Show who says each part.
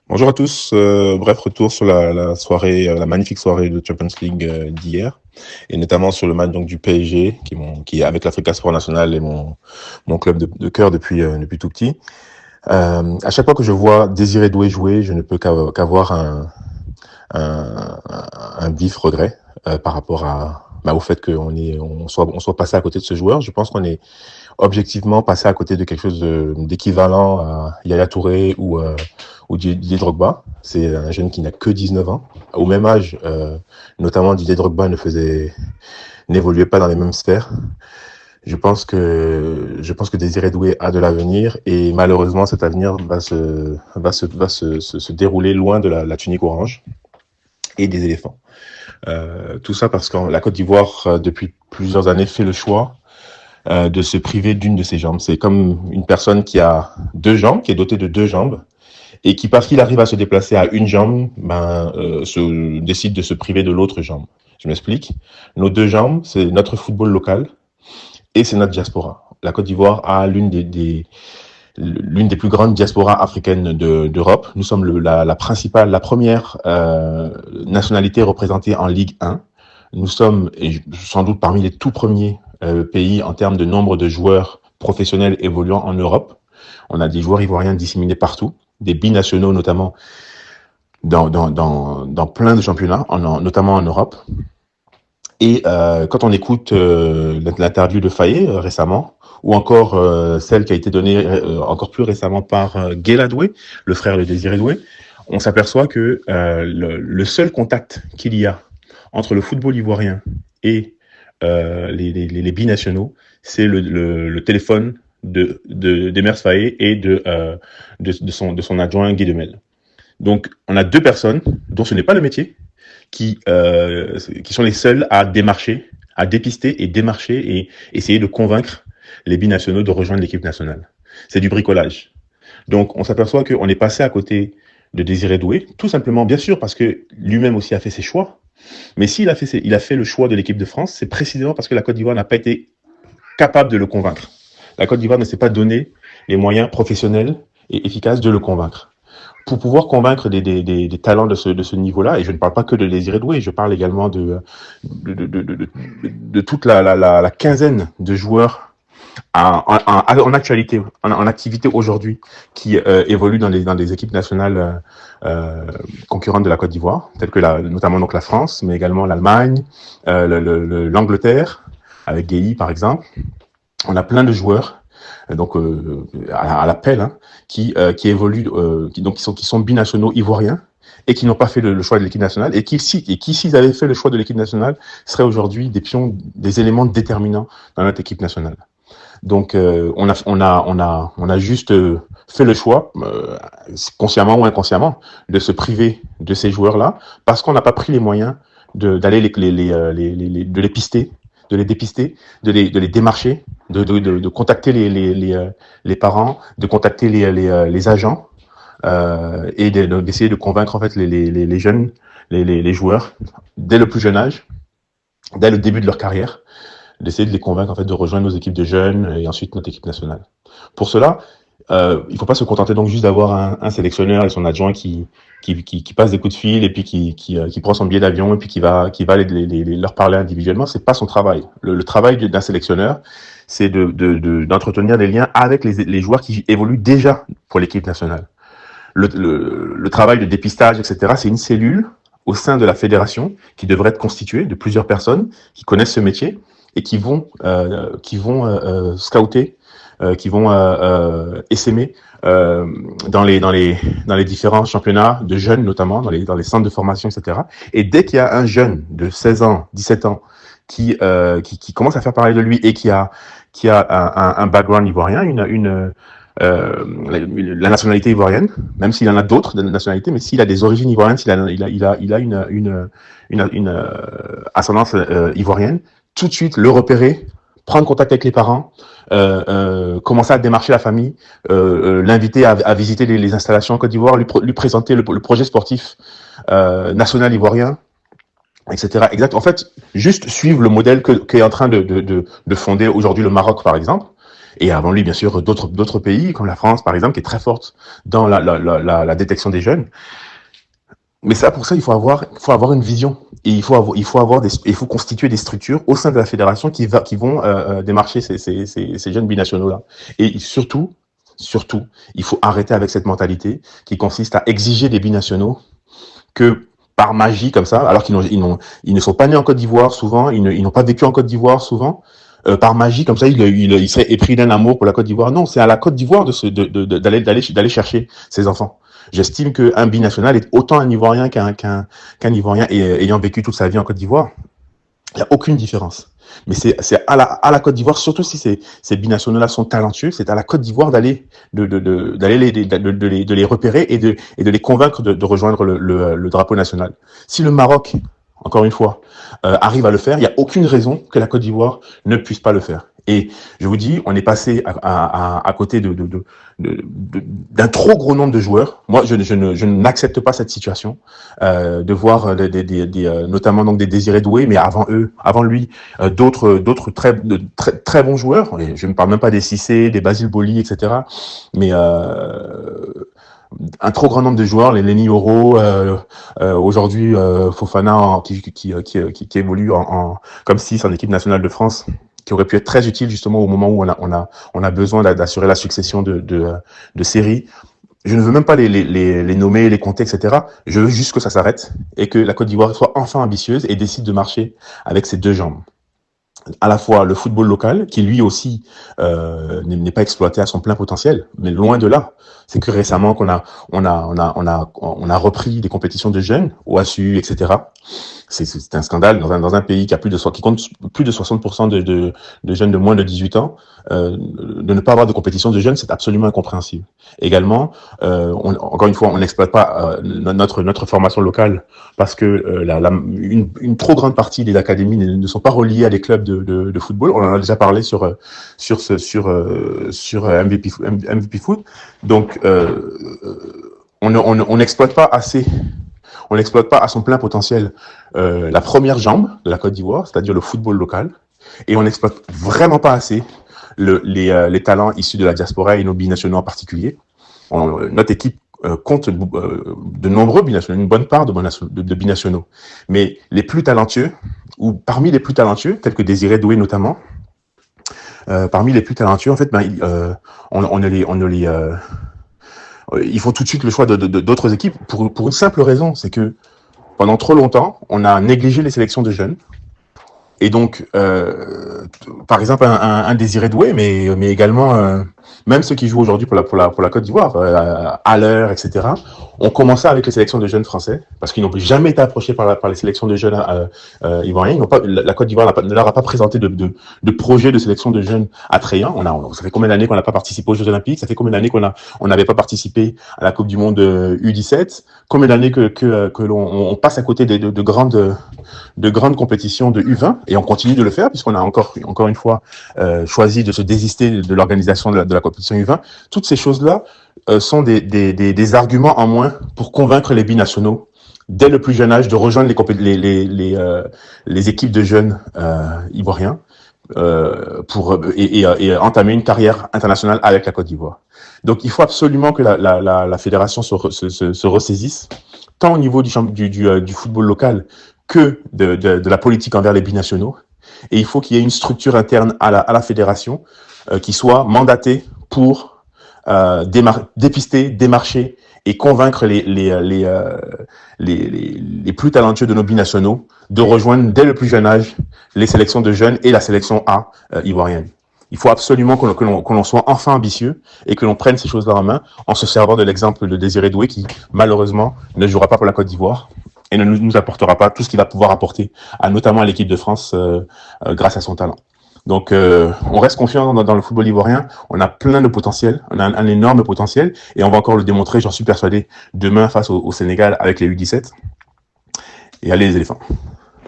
Speaker 1: Bonjour à tous. Bref retour sur la soirée, la magnifique soirée de Champions League d'hier, et notamment sur le match donc du PSG, qui est avec l'Africa Sport National et mon club de cœur depuis tout petit. À chaque fois que je vois Désiré Doué jouer, je ne peux qu'avoir un, un vif regret par rapport au fait on soit passé à côté de ce joueur. Je pense qu'on est objectivement passé à côté de quelque chose d'équivalent à Yaya Touré ou Didier Drogba. C'est un jeune qui n'a que 19 ans. Au même âge, notamment Didier Drogba n'évoluait pas dans les mêmes sphères. Je pense que Désiré Doué a de l'avenir, et malheureusement cet avenir va se dérouler loin de la tunique orange et des éléphants. Tout ça parce que la Côte d'Ivoire, depuis plusieurs années, fait le choix de se priver d'une de ses jambes. C'est comme une personne qui a deux jambes, qui est dotée de deux jambes, et qui, parce qu'il arrive à se déplacer à une jambe, décide de se priver de l'autre jambe. Je m'explique. Nos deux jambes, c'est notre football local et c'est notre diaspora. La Côte d'Ivoire a l'une des plus grandes diasporas africaines d'Europe. Nous sommes la première nationalité représentée en Ligue 1. Nous sommes sans doute parmi les tout premiers pays en termes de nombre de joueurs professionnels évoluant en Europe. On a des joueurs ivoiriens disséminés partout, des binationaux notamment dans plein de championnats, notamment en Europe. Et quand on écoute l'interview de Faye récemment, ou encore celle qui a été donnée encore plus récemment par Guéla Doué, le frère de Désiré Doué, on s'aperçoit que le seul contact qu'il y a entre le football ivoirien et les binationaux, c'est le téléphone d'Emers Faé et de son adjoint Guy Demel. Donc, on a deux personnes dont ce n'est pas le métier, qui sont les seuls à démarcher, à dépister et démarcher et essayer de convaincre les binationaux de rejoindre l'équipe nationale. C'est du bricolage. Donc, on s'aperçoit qu'on est passé à côté de Désiré Doué, tout simplement, bien sûr, parce que lui-même aussi a fait ses choix. Mais s'il a fait le choix de l'équipe de France, c'est précisément parce que la Côte d'Ivoire n'a pas été capable de le convaincre. La Côte d'Ivoire ne s'est pas donné les moyens professionnels et efficaces de le convaincre. Pour pouvoir convaincre des talents de ce niveau-là, et je ne parle pas que de Désiré Doué, je parle également de toute la quinzaine de joueurs en actualité, en activité aujourd'hui, qui évoluent dans les équipes nationales concurrentes de la Côte d'Ivoire, telles que notamment donc la France, mais également l'Allemagne, l'Angleterre, avec Gueye par exemple. On a plein de joueurs donc à l'appel, qui évoluent, qui sont binationaux ivoiriens et qui n'ont pas fait le choix de l'équipe nationale, et qui s'ils avaient fait le choix de l'équipe nationale, seraient aujourd'hui des pions, des éléments déterminants dans notre équipe nationale. Donc on a juste fait le choix, consciemment ou inconsciemment, de se priver de ces joueurs-là parce qu'on n'a pas pris les moyens d'aller de les pister, de les dépister, de les démarcher, de contacter les parents, de contacter les agents, et d'essayer de convaincre en fait les jeunes, les joueurs, dès le plus jeune âge, dès le début de leur carrière, d'essayer de les convaincre en fait de rejoindre nos équipes de jeunes et ensuite notre équipe nationale. Pour cela, il ne faut pas se contenter donc juste d'avoir un sélectionneur et son adjoint qui passe des coups de fil et puis qui prend son billet d'avion et puis qui va leur parler individuellement. C'est pas son travail. Le travail d'un sélectionneur, c'est d'entretenir des liens avec les joueurs qui évoluent déjà pour l'équipe nationale. Le travail de dépistage, etc., c'est une cellule au sein de la fédération qui devrait être constituée de plusieurs personnes qui connaissent ce métier et qui vont scouter, qui vont essaimer dans les différents championnats de jeunes, notamment dans les centres de formation, etc. Et dès qu'il y a un jeune de 16 ans, 17 ans qui commence à faire parler de lui et qui a un background ivoirien, la nationalité ivoirienne, même s'il en a d'autres de nationalités, mais s'il a des origines ivoiriennes, s'il a une ascendance ivoirienne, tout de suite le repérer, prendre contact avec les parents, commencer à démarcher la famille, l'inviter à visiter les installations en Côte d'Ivoire, lui présenter le projet sportif national ivoirien, etc. Exact. En fait, juste suivre le modèle qu'est en train de fonder aujourd'hui le Maroc, par exemple, Et avant lui, bien sûr, d'autres pays, comme la France, par exemple, qui est très forte dans la détection des jeunes. Mais ça, pour ça, il faut avoir une vision. Et il faut constituer des structures au sein de la fédération qui vont démarcher ces jeunes binationaux-là. Et surtout, il faut arrêter avec cette mentalité qui consiste à exiger des binationaux que par magie comme ça, alors ils ne sont pas nés en Côte d'Ivoire souvent, ils n'ont pas vécu en Côte d'Ivoire souvent, par magie comme ça, ils seraient épris d'un amour pour la Côte d'Ivoire. Non, c'est à la Côte d'Ivoire d'aller chercher ces enfants. J'estime qu'un binational est autant un Ivoirien qu'un Ivoirien ayant vécu toute sa vie en Côte d'Ivoire. Il n'y a aucune différence. Mais c'est à la Côte d'Ivoire, surtout si ces binationaux-là sont talentueux, c'est à la Côte d'Ivoire d'aller de les repérer et de les convaincre de rejoindre le drapeau national. Si le Maroc, encore une fois, arrive à le faire, il n'y a aucune raison que la Côte d'Ivoire ne puisse pas le faire. Et je vous dis, on est passé à côté d'un trop gros nombre de joueurs. Moi, je n'accepte pas cette situation de voir notamment donc des Désiré Doué, mais avant lui, d'autres très bons joueurs. Et je ne parle même pas des Cissé, des Basile Boli, etc. Mais un trop grand nombre de joueurs, les Lenny Oro, aujourd'hui Fofana qui évolue comme 6 en équipe nationale de France, qui aurait pu être très utile justement au moment où on a besoin d'assurer la succession de séries. Je ne veux même pas les nommer, les compter, etc. Je veux juste que ça s'arrête et que la Côte d'Ivoire soit enfin ambitieuse et décide de marcher avec ses deux jambes. À la fois le football local, qui lui aussi n'est pas exploité à son plein potentiel, mais loin de là. C'est que récemment qu'on on a repris des compétitions de jeunes, OASU, etc. C'est un scandale dans un pays qui compte plus de 60% de jeunes de moins de 18 ans. De ne pas avoir de compétition de jeunes, c'est absolument incompréhensible. Également, encore une fois, on n'exploite pas notre formation locale parce que une trop grande partie des académies ne sont pas reliées à des clubs de football. On en a déjà parlé sur MVP Foot. Donc, on n'exploite pas assez. On n'exploite pas à son plein potentiel la première jambe de la Côte d'Ivoire, c'est-à-dire le football local, et on n'exploite vraiment pas assez les talents issus de la diaspora et nos binationaux en particulier. Notre équipe compte de nombreux binationaux, une bonne part de binationaux. Mais les plus talentueux, ou parmi les plus talentueux, tels que Désiré Doué notamment, parmi les plus talentueux, en fait, ils font tout de suite le choix d'autres équipes pour une simple raison, c'est que pendant trop longtemps, on a négligé les sélections de jeunes. Et donc, par exemple, un Désiré Doué, mais également même ceux qui jouent aujourd'hui pour la Côte d'Ivoire, à l'heure, etc., ont commencé avec les sélections de jeunes français, parce qu'ils n'ont jamais été approchés par les sélections de jeunes ivoiriens. La Côte d'Ivoire ne leur a pas présenté de projet de sélection de jeunes attrayants. Ça fait combien d'années qu'on n'a pas participé aux Jeux Olympiques? Ça fait combien d'années qu'on n'avait pas participé à la Coupe du Monde U17? Combien d'années que l'on passe à côté de grandes compétitions de U20, et on continue de le faire puisqu'on a encore une fois choisi de se désister de l'organisation de la compétition U20. Toutes ces choses-là sont des arguments en moins pour convaincre les binationaux dès le plus jeune âge de rejoindre les équipes de jeunes ivoiriens et entamer une carrière internationale avec la Côte d'Ivoire. Donc il faut absolument que la fédération se ressaisisse, tant au niveau du football local que de la politique envers les binationaux. Et il faut qu'il y ait une structure interne à la fédération qui soit mandatée pour dépister, démarcher et convaincre les plus talentueux de nos binationaux de rejoindre dès le plus jeune âge les sélections de jeunes et la sélection A ivoirienne. Il faut absolument que l'on soit enfin ambitieux et que l'on prenne ces choses-là en main en se servant de l'exemple de Désiré Doué qui, malheureusement, ne jouera pas pour la Côte d'Ivoire et ne nous apportera pas tout ce qu'il va pouvoir apporter, notamment à l'équipe de France grâce à son talent. Donc, on reste confiant dans le football ivoirien. On a plein de potentiel, on a un énorme potentiel et on va encore le démontrer, j'en suis persuadé, demain face au Sénégal avec les U17. Et allez les éléphants.